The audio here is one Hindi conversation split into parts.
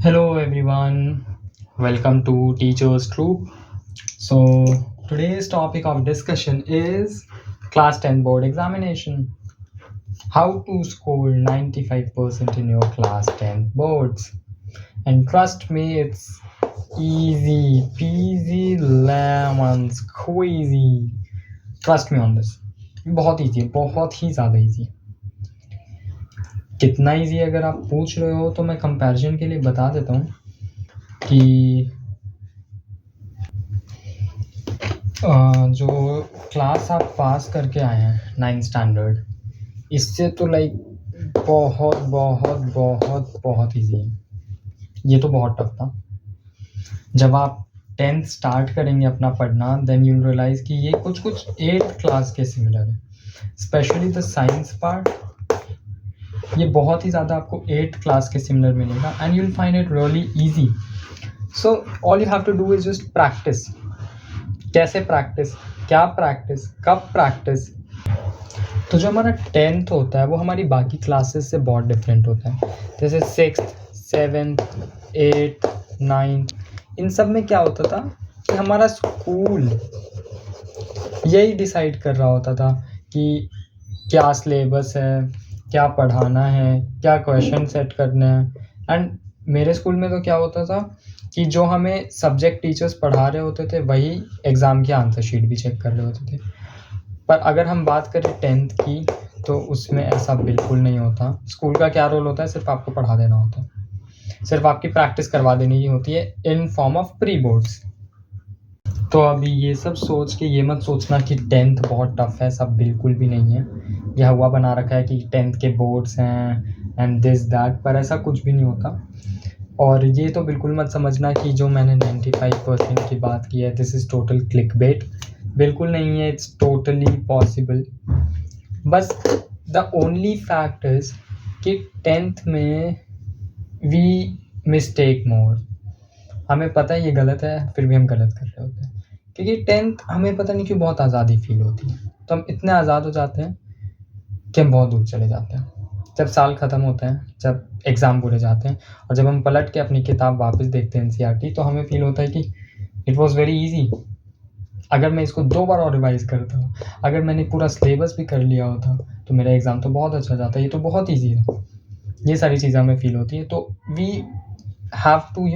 Hello everyone, welcome to Teachers Troop. So today's topic of discussion is Class 10 board examination. How to score 95% in your Class 10 boards. And trust me, it's easy peasy lemon squeezy. Trust me on this. बहुत easy है, बहुत ही ज़्यादा easy है. कितना easy है अगर आप पूछ रहे हो तो मैं कंपैरिजन के लिए बता देता हूँ कि जो क्लास आप पास करके आए हैं 9th स्टैंडर्ड, इससे तो लाइक बहुत बहुत बहुत बहुत ईजी है. ये तो बहुत टफ था. जब आप 10th स्टार्ट करेंगे अपना पढ़ना, देन यू रियलाइज कि ये कुछ 8th क्लास के सिमिलर है. स्पेशली द साइंस पार्ट, ये बहुत ही ज़्यादा आपको 8th क्लास के सिमिलर मिलेगा and you will find it really easy. So all you have to do is just practice. कैसे प्रैक्टिस, क्या प्रैक्टिस, कब प्रैक्टिस. तो जो हमारा 10th होता है वो हमारी बाकी क्लासेस से बहुत डिफरेंट होता है. जैसे 6th, 7th, 8th, 9th, इन सब में क्या होता था कि हमारा स्कूल यही डिसाइड कर रहा होता था कि क्या सिलेबस है, क्या पढ़ाना है, क्या क्वेश्चन सेट करने हैं. एंड मेरे स्कूल में तो क्या होता था कि जो हमें सब्जेक्ट टीचर्स पढ़ा रहे होते थे वही एग्ज़ाम की आंसर शीट भी चेक कर रहे होते थे. पर अगर हम बात करें 10th की तो उसमें ऐसा बिल्कुल नहीं होता. स्कूल का क्या रोल होता है, सिर्फ आपको पढ़ा देना होता है, सिर्फ आपकी प्रैक्टिस करवा देनी ही होती है in form of pre boards. तो अभी ये सब सोच के ये मत सोचना कि 10th बहुत टफ है, सब बिल्कुल भी नहीं है. यह हुआ बना रखा है कि 10th के बोर्ड्स हैं एंड दिस दैट, पर ऐसा कुछ भी नहीं होता. और ये तो बिल्कुल मत समझना कि जो मैंने 95% की बात की है दिस इज़ टोटल क्लिकबेट. बिल्कुल नहीं है, इट्स टोटली पॉसिबल. बस द ओनली फैक्ट इज़ कि 10th में वी मिस्टेक मोर. हमें पता है ये गलत है, फिर भी हम गलत कर रहे होते हैं. क्योंकि 10th हमें पता नहीं क्यों बहुत आज़ादी फील होती है. तो हम इतने आज़ाद हो जाते हैं कि हम बहुत दूर चले जाते हैं. जब साल ख़त्म होता है, जब एग्ज़ाम पूरे जाते हैं और जब हम पलट के अपनी किताब वापस देखते हैं NCERT, तो हमें फ़ील होता है कि इट वाज़ वेरी ईजी. अगर मैं इसको 2 बार और रिवाइज़ करता हूँ, अगर मैंने पूरा सिलेबस भी कर लिया होता तो मेरा एग्ज़ाम तो बहुत अच्छा जाता. ये तो बहुत ईजी था. ये सारी चीज़ें हमें फ़ील होती हैं. तो we have to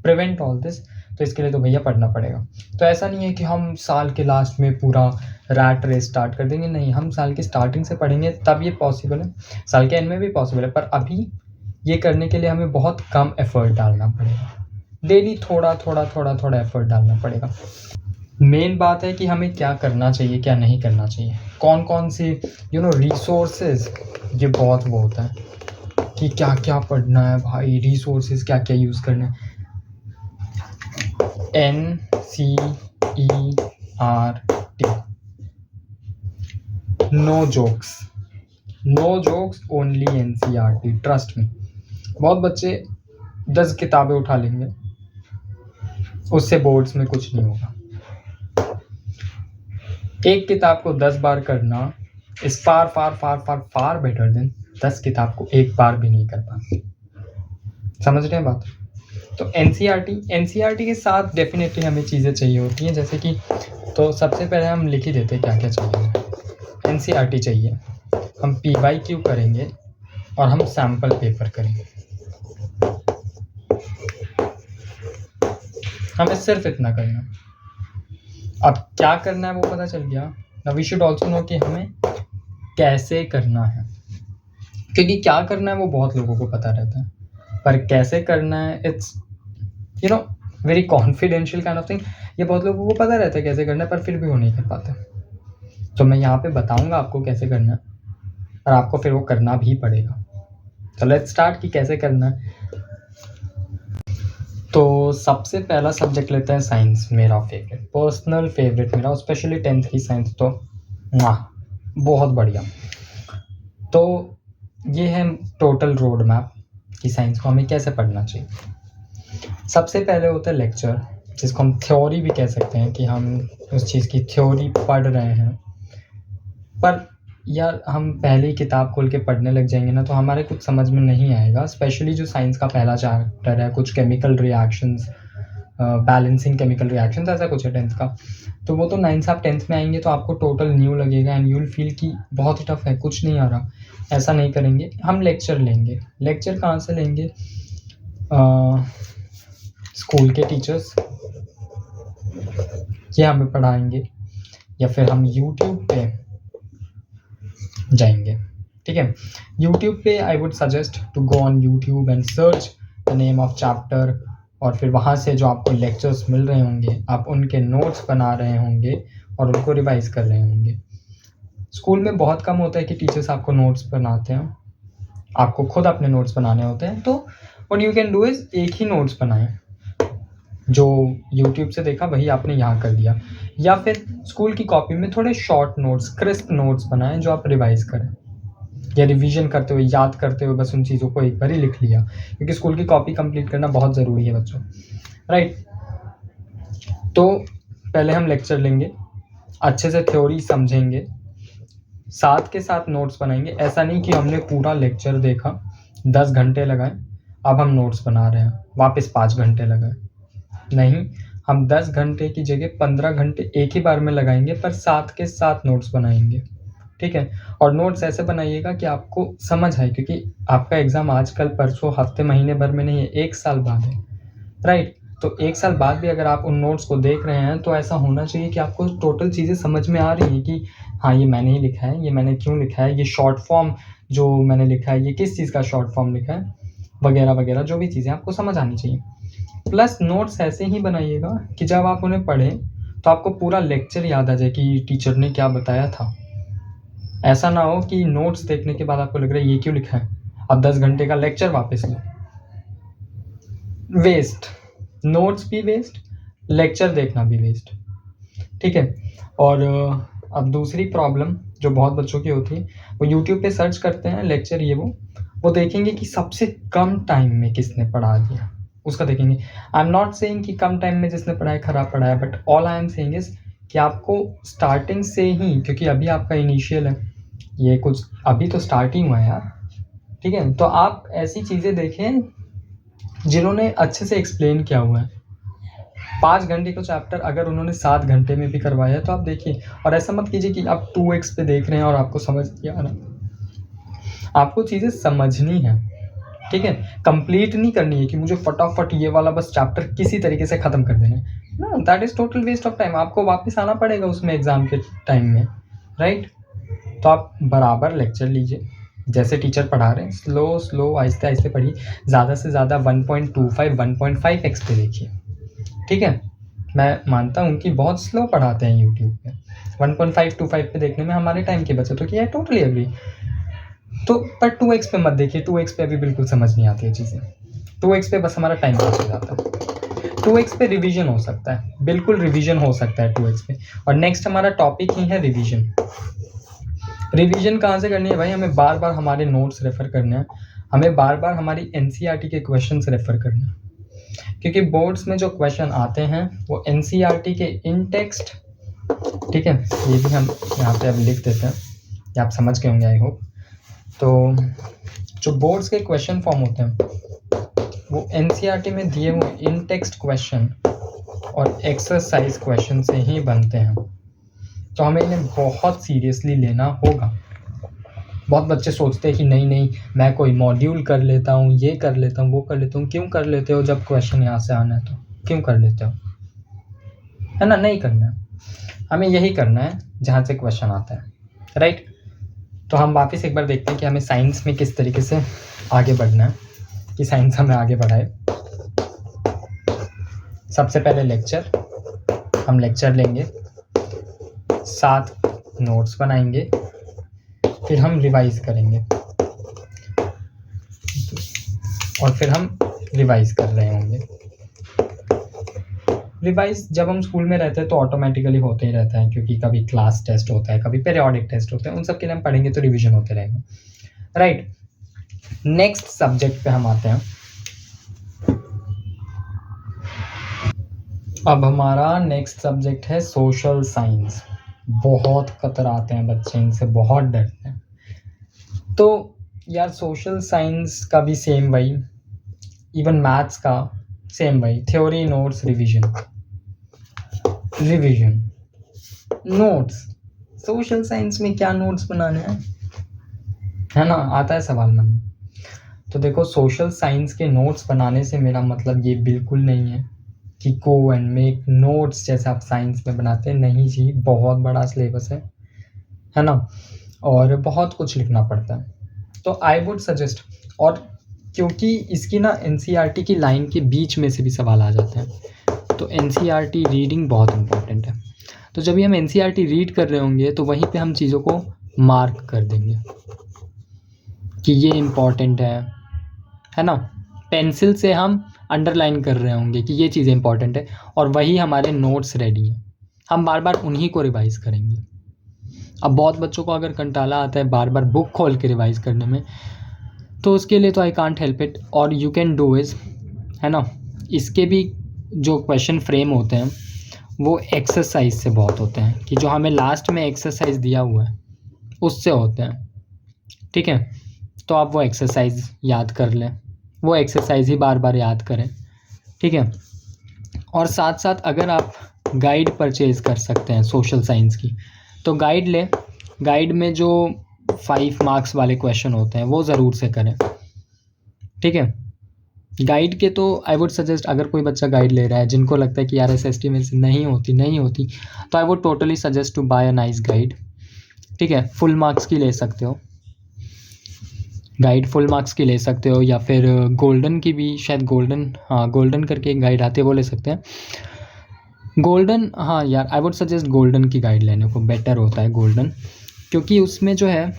prevent all this. तो इसके लिए तो भैया पढ़ना पड़ेगा. तो ऐसा नहीं है कि हम साल के लास्ट में पूरा रैट रेस स्टार्ट कर देंगे. नहीं, हम साल की स्टार्टिंग से पढ़ेंगे तब ये पॉसिबल है. साल के एंड में भी पॉसिबल है, पर अभी ये करने के लिए हमें बहुत कम एफर्ट डालना पड़ेगा. डेली थोड़ा थोड़ा थोड़ा थोड़ा एफर्ट डालना पड़ेगा. मेन बात है कि हमें क्या करना चाहिए, क्या नहीं करना चाहिए, कौन कौन से रिसोर्सेज. ये बहुत वो होता है कि क्या क्या पढ़ना है भाई, रिसोर्सेज क्या क्या यूज़ करना है. NCERT, no jokes, no jokes, only NCERT. Trust me. बहुत बच्चे 10 किताबें उठा लेंगे, उससे बोर्ड्स में कुछ नहीं होगा. एक किताब को 10 बार करना is far far far far far better than 10 किताब को एक बार भी नहीं कर पाते. समझ रहे हैं बात. तो NCERT के साथ डेफिनेटली हमें चीज़ें चाहिए होती हैं. जैसे कि तो सबसे पहले हम लिख ही देते हैं क्या क्या चाहिए. NCERT चाहिए, हम PYQ करेंगे और हम सैम्पल पेपर करेंगे. हमें सिर्फ इतना करना. अब क्या करना है वो पता चल गया. Now we should also know कि हमें कैसे करना है. क्योंकि क्या करना है वो बहुत लोगों को पता रहता है, पर कैसे करना है it's very confidential kind of thing. ये बहुत लोगों को पता रहता है कैसे करना है, पर फिर भी वो नहीं कर पाते. तो मैं यहाँ पे बताऊँगा आपको कैसे करना है और आपको फिर वो करना भी पड़ेगा. तो लेट्स स्टार्ट कि कैसे करना है. तो सबसे पहला सब्जेक्ट लेते हैं साइंस. मेरा फेवरेट, पर्सनल फेवरेट मेरा, स्पेशली 10th की साइंस तो बहुत बढ़िया. तो ये है टोटल रोड मैप कि साइंस को हमें कैसे पढ़ना चाहिए. सबसे पहले होता है लेक्चर, जिसको हम थ्योरी भी कह सकते हैं कि हम उस चीज़ की थ्योरी पढ़ रहे हैं. पर यार हम पहले ही किताब खोल के पढ़ने लग जाएँगे ना, तो हमारे कुछ समझ में नहीं आएगा। स्पेशली जो साइंस का पहला चैप्टर है, कुछ chemical reactions, balancing chemical reactions, ऐसा कुछ है 10th का। तो वो तो 9th से आप 10th में आएँगे तो आपको टोटल न्यू लगेगा एंड यू विल फील कि बहुत ही टफ है, कुछ नहीं आ रहा। ऐसा नहीं करेंगे, हम लेक्चर लेंगे। लेक्चर कहाँ से लेंगे? स्कूल के टीचर्स ये हमें पढ़ाएँगे, या फिर हम यूट्यूब पे जाएंगे। ठीक है, यूट्यूब पे I would suggest to go on YouTube and search the name of chapter, और फिर वहाँ से जो आपको लेक्चर्स मिल रहे होंगे आप उनके नोट्स बना रहे होंगे और उनको रिवाइज कर रहे होंगे। स्कूल में बहुत कम होता है कि टीचर्स आपको नोट्स बनाते हैं, आपको खुद अपने नोट्स बनाने होते हैं। तो what you can do is एक ही नोट्स बनाएं, जो यूट्यूब से देखा वही आपने यहाँ कर दिया, या फिर स्कूल की कॉपी में थोड़े शॉर्ट नोट्स, क्रिस्प नोट्स बनाएं जो आप रिवाइज करें, या रिवीजन करते हुए, याद करते हुए बस उन चीज़ों को एक बार ही लिख लिया, क्योंकि स्कूल की कॉपी कंप्लीट करना बहुत ज़रूरी है बच्चों, राइट। तो पहले हम लेक्चर लेंगे, अच्छे से थ्योरी समझेंगे, साथ के साथ नोट्स बनाएंगे। ऐसा नहीं कि हमने पूरा लेक्चर देखा, 10 घंटे लगाए, अब हम नोट्स बना रहे हैं, वापस 5 घंटे लगाए। नहीं, हम 10 घंटे की जगह 15 घंटे एक ही बार में लगाएंगे, पर साथ के साथ नोट्स बनाएंगे। ठीक है, और नोट्स ऐसे बनाइएगा कि आपको समझ आए, क्योंकि आपका एग्ज़ाम आजकल परसों हफ्ते महीने भर में नहीं है, 1 साल बाद है, राइट। तो 1 साल बाद भी अगर आप उन नोट्स को देख रहे हैं तो ऐसा होना चाहिए कि आपको टोटल चीज़ें समझ में आ रही हैं कि हाँ, ये मैंने ही लिखा है, ये मैंने क्यों लिखा है, ये शॉर्ट फॉर्म जो मैंने लिखा है ये किस चीज़ का शॉर्ट फॉर्म लिखा है, वगैरह वगैरह, जो भी चीज़ें आपको समझ आनी चाहिए। प्लस नोट्स ऐसे ही बनाइएगा कि जब आप उन्हें पढ़ें तो आपको पूरा लेक्चर याद आ जाए कि टीचर ने क्या बताया था। ऐसा ना हो कि नोट्स देखने के बाद आपको लग रहा है ये क्यों लिखा है, अब 10 घंटे का लेक्चर वापस लो, वेस्ट, नोट्स भी वेस्ट, लेक्चर देखना भी वेस्ट। ठीक है, और अब दूसरी प्रॉब्लम जो बहुत बच्चों की होती है, वो यूट्यूब पे सर्च करते हैं लेक्चर, ये वो देखेंगे कि सबसे कम टाइम में किसने पढ़ा दिया, उसका देखेंगे। आई एम नॉट सेइंग कि कम टाइम में जिसने पढ़ाया खराब पढ़ाया, but all I am saying is कि आपको स्टार्टिंग से ही, क्योंकि अभी आपका इनिशियल है, ये कुछ अभी तो स्टार्ट ही हुआ है यार। ठीक है, तो आप ऐसी चीज़ें देखें जिन्होंने अच्छे से एक्सप्लेन किया हुआ है। 5 घंटे का चैप्टर अगर उन्होंने 7 घंटे में भी करवाया तो आप देखिए, और ऐसा मत कीजिए कि आप 2x पे देख रहे हैं और आपको समझ नहीं आ रहा। आपको चीज़ें समझनी है, ठीक है, कंप्लीट नहीं करनी है कि मुझे फटाफट ये वाला बस चैप्टर किसी तरीके से ख़त्म कर देना है ना, that is total waste of time. आपको वापस आना पड़ेगा उसमें एग्ज़ाम के टाइम में, राइट। तो आप बराबर लेक्चर लीजिए, जैसे टीचर पढ़ा रहे हैं स्लो स्लो आहिस्ते आहिस्ते पढ़िए, ज़्यादा से ज़्यादा 1.25 1.5x पे देखिए। ठीक है, मैं मानता हूँ कि बहुत स्लो पढ़ाते हैं यूट्यूब पे, 1.525 पे देखने में हमारे टाइम के बच्चे तो क्या है, टोटली एग्री। तो पर 2x पे मत देखिए, 2x पे अभी बिल्कुल समझ नहीं आती है चीज़ें, 2x पे बस हमारा टाइम पास हो जाता है। 2x पे रिवीजन हो सकता है, बिल्कुल रिवीजन हो सकता है 2x पे। और नेक्स्ट हमारा टॉपिक ही है रिवीजन। रिवीजन कहाँ से करनी है भाई, हमें बार बार हमारे नोट्स रेफ़र करने हैं, हमें बार बार हमारी एनसीईआरटी के क्वेश्चंस रेफ़र करने हैं, क्योंकि बोर्ड्स में जो क्वेश्चन आते हैं वो एनसीईआरटी के इन टेक्स्ट, ठीक है, ये भी हम यहाँ पे अब लिख देते हैं, ये आप समझ गए होंगे आई होप। तो जो बोर्ड्स के क्वेश्चन फॉर्म होते हैं वो एनसीईआरटी में दिए हुए इन टेक्स्ट क्वेश्चन और एक्सरसाइज क्वेश्चन से ही बनते हैं, तो हमें इन्हें बहुत सीरियसली लेना होगा। बहुत बच्चे सोचते हैं कि नहीं नहीं मैं कोई मॉड्यूल कर लेता हूँ, ये कर लेता हूँ, वो कर लेता हूँ। क्यों कर लेते हो जब क्वेश्चन यहाँ से आना है तो क्यों कर लेते हो, है ना। नहीं करना है, हमें यही करना है जहाँ से क्वेश्चन आता है, राइट। तो हम वापस एक बार देखते हैं कि हमें साइंस में किस तरीके से आगे बढ़ना है, कि साइंस हमें आगे बढ़ाए। सबसे पहले लेक्चर, हम लेक्चर लेंगे, 7 नोट्स बनाएंगे, फिर हम रिवाइज करेंगे, और फिर हम रिवाइज कर रहे होंगे। रिवाइज जब हम स्कूल में रहते हैं तो ऑटोमेटिकली होते ही रहता है, क्योंकि कभी क्लास टेस्ट होता है, कभी पीरियोडिक टेस्ट होते हैं, उन सब के लिए हम पढ़ेंगे तो रिवीजन होते रहेगा, राइट। नेक्स्ट सब्जेक्ट पे हम आते हैं। अब हमारा नेक्स्ट सब्जेक्ट है सोशल साइंस। बहुत कतराते हैं बच्चे इनसे, बहुत डरते हैं। तो यार सोशल साइंस का भी सेम वही, इवन मैथ्स का सेम वही, theory notes revision. Revision notes, social science में क्या नोट्स बनाने हैं, है ना, आता है सवाल मन में। तो देखो सोशल साइंस के नोट्स बनाने से मेरा मतलब ये बिल्कुल नहीं है कि गो एंड मेक नोट्स जैसे आप साइंस में बनाते हैं, नहीं जी, बहुत बड़ा सिलेबस है ना, और बहुत कुछ लिखना पड़ता है। तो आई वुड सजेस्ट, और क्योंकि इसकी ना एनसीईआरटी की लाइन के बीच में से भी सवाल आ जाते हैं, तो एनसीईआरटी रीडिंग बहुत इंपॉर्टेंट है। तो जब भी हम एनसीईआरटी रीड कर रहे होंगे तो वहीं पे हम चीज़ों को मार्क कर देंगे कि ये इम्पॉर्टेंट है ना। पेंसिल से हम अंडरलाइन कर रहे होंगे कि ये चीज़ें इंपॉर्टेंट है, और वही हमारे नोट्स रेडी हैं, हम बार बार उन्हीं को रिवाइज करेंगे। अब बहुत बच्चों को अगर कंटाला आता है बार बार बुक खोल के रिवाइज करने में, तो उसके लिए तो आई कांट हेल्प इट, और यू कैन डू इज, है ना, इसके भी जो क्वेश्चन फ्रेम होते हैं वो एक्सरसाइज से बहुत होते हैं, कि जो हमें लास्ट में एक्सरसाइज दिया हुआ है उससे होते हैं। ठीक है, तो आप वो एक्सरसाइज याद कर लें, वो एक्सरसाइज ही बार बार याद करें। ठीक है, और साथ साथ अगर आप गाइड परचेज़ कर सकते हैं सोशल साइंस की, तो गाइड लें। गाइड में जो 5 मार्क्स वाले क्वेश्चन होते हैं वो ज़रूर से करें। ठीक है, गाइड के तो आई वुड सजेस्ट, अगर कोई बच्चा गाइड ले रहा है जिनको लगता है कि यार एसएसटी में से नहीं होती, तो I would totally suggest to buy a nice guide. ठीक है, फुल मार्क्स की ले सकते हो गाइड, फुल मार्क्स की ले सकते हो, या फिर गोल्डन की भी, शायद गोल्डन, हाँ गोल्डन करके एक गाइड आती है, वो ले सकते हैं। गोल्डन, हाँ यार आई वुड सजेस्ट गोल्डन की गाइड लेने को, बेटर होता है गोल्डन, क्योंकि उसमें जो है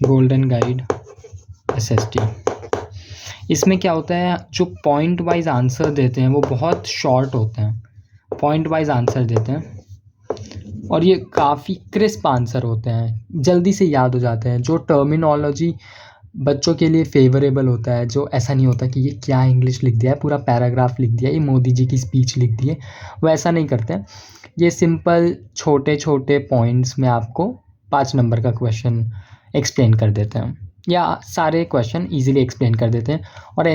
गोल्डन गाइड एसएसटी, इसमें क्या होता है, जो पॉइंट वाइज आंसर देते हैं वो बहुत शॉर्ट होते हैं, पॉइंट वाइज आंसर देते हैं, और ये काफ़ी क्रिस्प आंसर होते हैं, जल्दी से याद हो जाते हैं। जो टर्मिनोलॉजी बच्चों के लिए फेवरेबल होता है, जो ऐसा नहीं होता कि ये क्या इंग्लिश लिख दिया है, पूरा पैराग्राफ लिख दिया, ये मोदी जी की स्पीच लिख दी है, वो ऐसा नहीं करते हैं। ये सिंपल छोटे छोटे पॉइंट्स में आपको 5 नंबर का क्वेश्चन एक्सप्लेन कर देते हैं, या सारे क्वेश्चन इजीली एक्सप्लेन कर देते हैं। और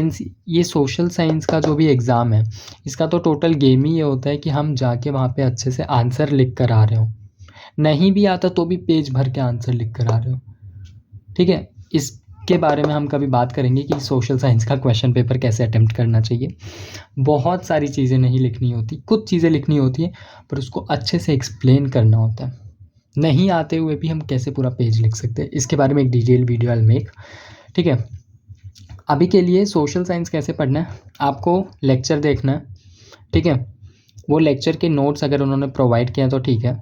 ये सोशल साइंस का जो भी एग्ज़ाम है, इसका तो टोटल गेम ही ये होता है कि हम जाके वहाँ पे अच्छे से आंसर लिख कर आ रहे हो, नहीं भी आता तो भी पेज भर के आंसर लिख कर आ रहे हो। ठीक है, इसके बारे में हम कभी बात करेंगे कि सोशल साइंस का क्वेश्चन पेपर कैसे अटेम्प्ट करना चाहिए। बहुत सारी चीज़ें नहीं लिखनी होती, कुछ चीज़ें लिखनी होती है, पर उसको अच्छे से एक्सप्लेन करना होता है। नहीं आते हुए भी हम कैसे पूरा पेज लिख सकते हैं, इसके बारे में एक डिटेल वीडियो आई मेक। ठीक है, अभी के लिए सोशल साइंस कैसे पढ़ना है, आपको लेक्चर देखना है। ठीक है, वो लेक्चर के नोट्स अगर उन्होंने प्रोवाइड किया तो ठीक है,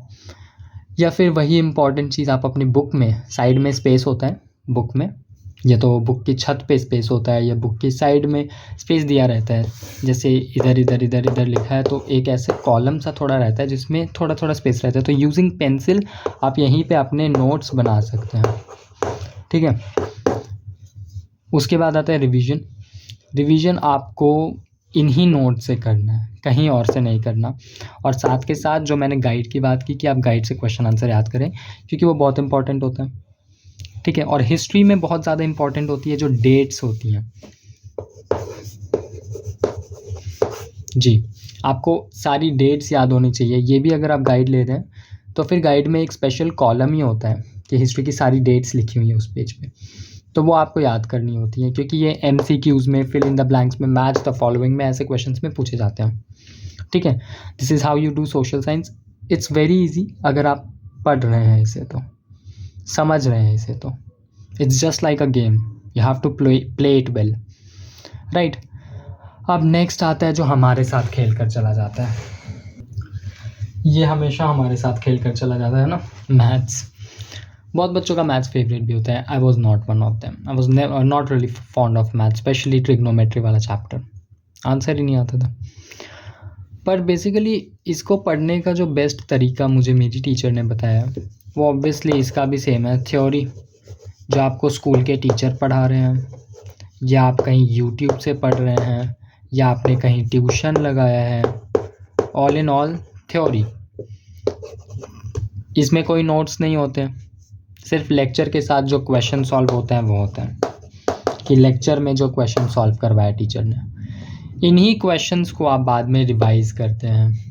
या फिर वही इम्पॉर्टेंट चीज़ आप अपनी बुक में, साइड में स्पेस होता है बुक में, या तो बुक की छत पे स्पेस होता है, या बुक की साइड में स्पेस दिया रहता है, जैसे इधर इधर इधर इधर लिखा है तो एक ऐसे कॉलम सा थोड़ा रहता है जिसमें थोड़ा थोड़ा स्पेस रहता है, तो यूजिंग पेंसिल आप यहीं पे अपने नोट्स बना सकते हैं। ठीक है, उसके बाद आता है रिवीजन। रिवीजन आपको इन्हीं नोट से करना है, कहीं और से नहीं करना। और साथ के साथ जो मैंने गाइड की बात की कि आप गाइड से क्वेश्चन आंसर याद करें, क्योंकि वो बहुत इंपॉर्टेंट होता है। ठीक है, और हिस्ट्री में बहुत ज़्यादा इंपॉर्टेंट होती है जो डेट्स होती हैं। जी, आपको सारी डेट्स याद होनी चाहिए। ये भी अगर आप गाइड ले रहे हैं तो फिर गाइड में एक स्पेशल कॉलम ही होता है कि हिस्ट्री की सारी डेट्स लिखी हुई है उस पेज पे, तो वो आपको याद करनी होती है, क्योंकि ये एमसीक्यूज़ में, फिल इन द ब्लैंक्स में, मैच द फॉलोइंग में, ऐसे क्वेश्चंस में पूछे जाते हैं। ठीक है, this is how you do social science. It's very easy अगर आप पढ़ रहे हैं इसे, तो समझ रहे हैं इसे, तो it's just like a game, you have to play it well, right. अब नेक्स्ट आता है जो हमारे साथ खेल कर चला जाता है, ये हमेशा हमारे साथ खेल कर चला जाता है ना, मैथ्स। बहुत बच्चों का मैथ्स फेवरेट भी होता है, I was not one of them, I was not really fond of maths, specially trigonometry वाला चैप्टर, आंसर ही नहीं आता था। पर बेसिकली इसको पढ़ने का जो बेस्ट तरीका मुझे मेरी टीचर ने बताया, वो ऑब्वियसली इसका भी सेम है, थ्योरी जो आपको स्कूल के टीचर पढ़ा रहे हैं, या आप कहीं यूट्यूब से पढ़ रहे हैं, या आपने कहीं ट्यूशन लगाया है, ऑल इन ऑल थ्योरी, इसमें कोई नोट्स नहीं होते, सिर्फ लेक्चर के साथ जो क्वेश्चन सॉल्व होते हैं वो होते हैं कि लेक्चर में जो क्वेश्चन सॉल्व करवाया टीचर ने, इन्हीं क्वेश्चंस को आप बाद में रिवाइज करते हैं।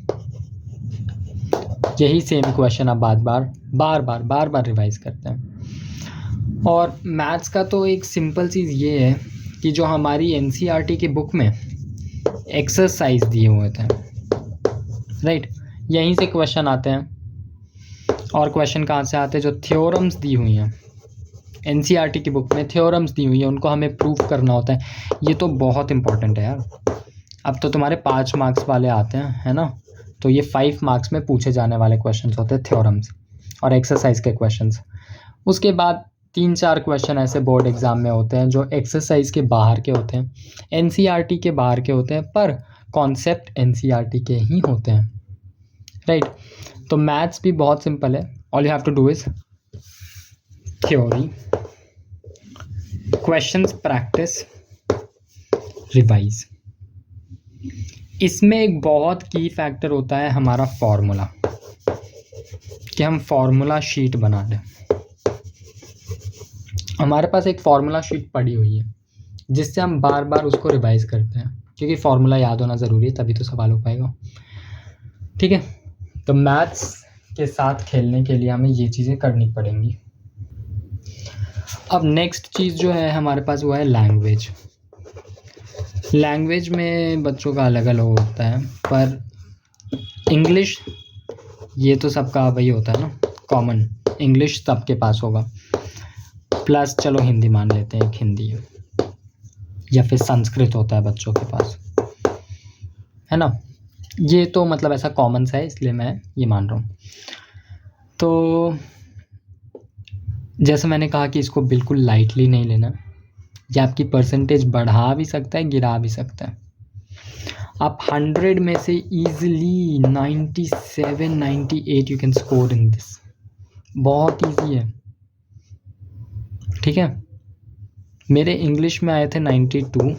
यही सेम क्वेश्चन आप बार बार रिवाइज करते हैं। और मैथ्स का तो एक सिंपल चीज़ ये है कि जो हमारी एनसीईआरटी की बुक में एक्सरसाइज दिए हुए थे, राइट, यहीं से क्वेश्चन आते हैं। और क्वेश्चन कहाँ से आते हैं? जो थ्योरम्स दी हुई हैं एनसीईआरटी की बुक में, थ्योरम्स दी हुई हैं, उनको हमें प्रूफ करना होता है। ये तो बहुत इंपॉर्टेंट है यार। अब तो तुम्हारे 5 मार्क्स वाले आते हैं, है ना, तो ये 5 मार्क्स में पूछे जाने वाले क्वेश्चंस होते हैं थ्योरम्स और एक्सरसाइज के क्वेश्चंस। उसके बाद 3-4 क्वेश्चन ऐसे बोर्ड एग्जाम में होते हैं जो एक्सरसाइज के बाहर के होते हैं, एनसीईआरटी के बाहर के होते हैं, पर कॉन्सेप्ट एनसीईआरटी के ही होते हैं, राइट। तो मैथ्स भी बहुत सिंपल है। All you have to do is theory, questions practice, revise. इसमें एक बहुत की फैक्टर होता है हमारा फॉर्मूला, कि हम फॉर्मूला शीट बना लें। हमारे पास एक फॉर्मूला शीट पड़ी हुई है जिससे हम बार बार उसको रिवाइज करते हैं, क्योंकि फॉर्मूला याद होना ज़रूरी है, तभी तो सवाल हो पाएगा, ठीक है। तो मैथ्स के साथ खेलने के लिए हमें ये चीज़ें करनी पड़ेंगी। अब नेक्स्ट चीज़ जो है हमारे पास वो है लैंग्वेज। लैंग्वेज में बच्चों का अलग अलग होता है, पर इंग्लिश ये तो सबका वही होता है ना, कॉमन, इंग्लिश सबके पास होगा। प्लस चलो हिंदी मान लेते हैं, एक हिंदी है, या फिर संस्कृत होता है बच्चों के पास, है ना। ये तो मतलब ऐसा कॉमन सा है, इसलिए मैं ये मान रहा हूँ। तो जैसे मैंने कहा कि इसको बिल्कुल लाइटली नहीं लेना, ये आपकी परसेंटेज बढ़ा भी सकता है, गिरा भी सकता है। आप 100 में से easily 97, 98 you can score in this, बहुत ईजी है, ठीक है। मेरे इंग्लिश में आए थे 92,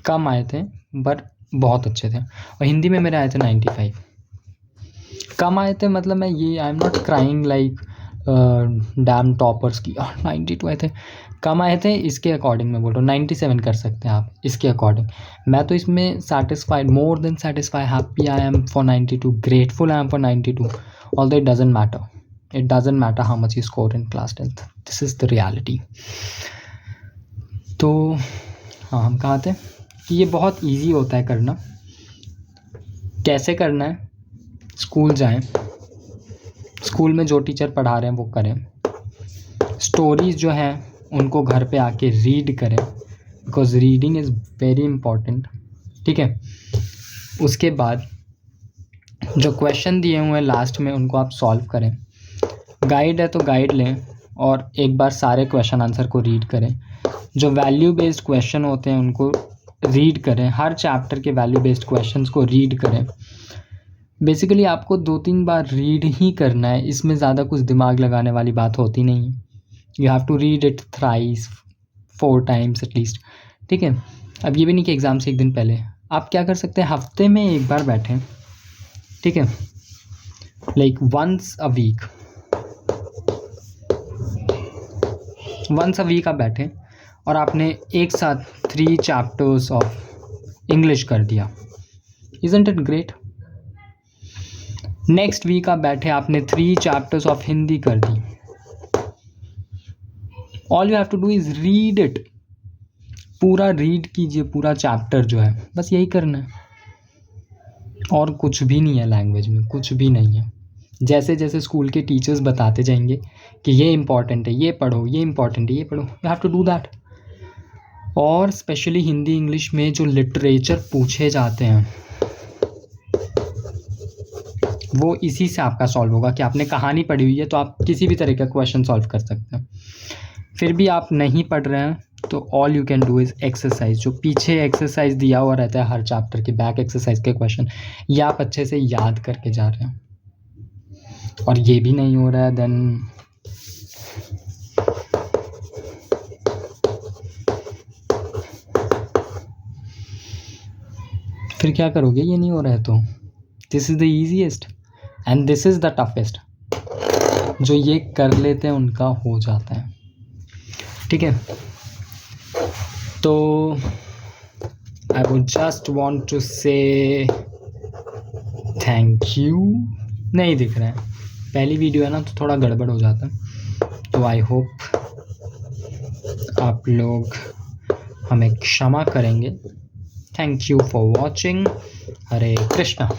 कम आए थे बट बहुत अच्छे थे, और हिंदी में मेरे आए थे 95। कम आए थे मतलब मैं ये, I am not crying like damn toppers की 92 आए थे, कम आए थे इसके अकॉर्डिंग मैं बोल रहा हूँ। 97 कर सकते हैं आप इसके अकॉर्डिंग। मैं तो इसमें satisfied, more than satisfied, happy I am for 92, grateful I am for 92, although it doesn't matter, it doesn't matter how much you score in class 10th, this is the reality. तो हाँ, हम कहाँ थे कि ये बहुत ईजी होता है करना। कैसे करना है? स्कूल जाएं, स्कूल में जो टीचर पढ़ा रहे हैं वो करें, स्टोरीज़ जो हैं उनको घर पे आके रीड करें, because reading is very important, ठीक है। उसके बाद जो क्वेश्चन दिए हुए हैं लास्ट में उनको आप सॉल्व करें। गाइड है तो गाइड लें और एक बार सारे क्वेश्चन आंसर को रीड करें। जो वैल्यू बेस्ड क्वेश्चन होते हैं उनको रीड करें, हर चैप्टर के वैल्यू बेस्ड क्वेश्चंस को रीड करें। बेसिकली आपको 2-3 बार रीड ही करना है, इसमें ज़्यादा कुछ दिमाग लगाने वाली बात होती नहीं है। You have to read it thrice 4 times at least, ठीक है। अब ये भी नहीं कि एग्ज़ाम से एक दिन पहले, आप क्या कर सकते हैं, हफ्ते में एक बार बैठें, ठीक है, लाइक वंस अ वीक आप बैठें और आपने एक साथ 3 चैप्टर्स ऑफ इंग्लिश कर दिया, isn't it great. Next week आप बैठे, आपने 3 चैप्टर्स ऑफ हिंदी कर दी। All you have to do is read it, पूरा रीड कीजिए पूरा चैप्टर जो है, बस यही करना है, और कुछ भी नहीं है लैंग्वेज में, कुछ भी नहीं है। जैसे जैसे स्कूल के टीचर्स बताते जाएंगे कि ये इंपॉर्टेंट है, ये पढ़ो, ये इंपॉर्टेंट है, ये पढ़ो, you have to do that. और स्पेशली हिंदी इंग्लिश में जो लिटरेचर पूछे जाते हैं वो इसी से आपका सॉल्व होगा, कि आपने कहानी पढ़ी हुई है तो आप किसी भी तरह का क्वेश्चन सॉल्व कर सकते हैं। फिर भी आप नहीं पढ़ रहे हैं तो all you can do is exercise, जो पीछे एक्सरसाइज दिया हुआ रहता है हर चैप्टर के बैक एक्सरसाइज के क्वेश्चन, ये आप अच्छे से याद करके जा रहे हैं। और ये भी नहीं हो रहा है देन फिर क्या करोगे? ये नहीं हो रहा है तो this is the easiest and this is the toughest. जो ये कर लेते हैं उनका हो जाता है, ठीक है। तो I would just want to say thank you. नहीं दिख रहा है, पहली वीडियो है ना तो थोड़ा गड़बड़ हो जाता है। तो आई होप आप लोग हमें क्षमा करेंगे। Thank you for watching. Hare Krishna.